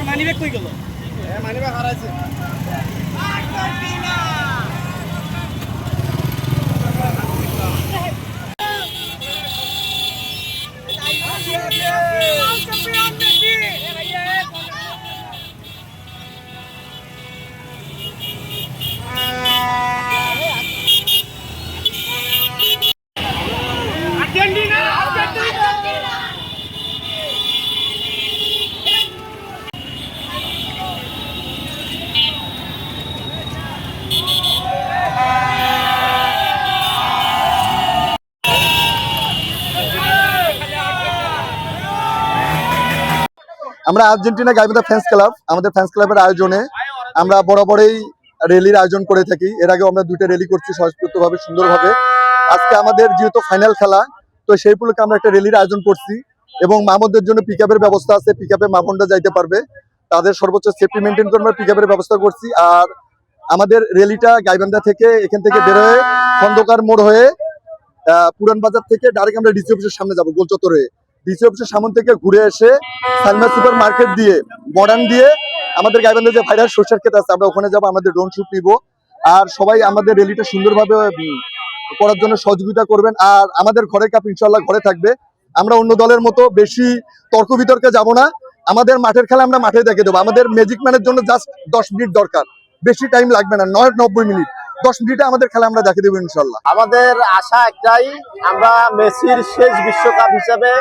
Money bag কই গেল? Money bag হারাইছে। আমরা আর্জেন্টিনা গাইবান্ধা ফ্যান্স ক্লাব, আমাদের ফ্যান্স ক্লাবের আয়োজনে আমরা বরাবরই র্যালির আয়োজন করে থাকি। এর আগেও আমরা 2টা র্যালি করছি স্বতঃস্ফূর্তভাবে, সুন্দরভাবে। আজকে আমাদের যেহেতু ফাইনাল খেলা, তো সেই উপলক্ষে আমরা একটা র্যালির আয়োজন করছি এবং মামুনদের জন্য পিকআপের ব্যবস্থা আছে। পিকআপে মামুনরা যাইতে পারবে, তাদের সর্বোচ্চ সেফটি মেনটেন করে আমরা পিকআপের ব্যবস্থা করছি। আর আমাদের র্যালিটা গাইবান্ধা থেকে, এখান থেকে বের হয়ে খন্দকার মোড় হয়ে পুরান বাজার থেকে ডাইরেক্ট আমরা ডিসি অফিসের সামনে যাবো, গোল চত্বর হয়ে। ডিসি অফিসের সামনে থেকে ঘুরে এসে সালমা সুপার মার্কেট দিয়ে, মডার্ন দিয়ে আমাদের গাইবান্ধা যে ভাইরাল সরষের ক্ষেত আছে, আমরা ওখানে যাবো, আমাদের ড্রোন শুট নিব। আর সবাই আমাদের র্যালিটা সুন্দরভাবে করার জন্য সহযোগিতা করবেন। আর আমাদের ঘরের কাপ ইনশাল্লাহ ঘরে থাকবে। আমরা অন্য দলের মতো বেশি তর্ক বিতর্কে যাব না। আমাদের মাঠের খেলা আমরা মাঠে দেখে দেবো। আমাদের ম্যাজিক ম্যানের জন্য জাস্ট 10 মিনিট দরকার, বেশি টাইম লাগবে না, 90 মিনিট। 10 মিনিটে আমাদের খেলা আমরা দেখে দেবো ইনশাল্লাহ। আমাদের আশা একটাই, আমরা মেসির শেষ বিশ্বকাপ হিসাবে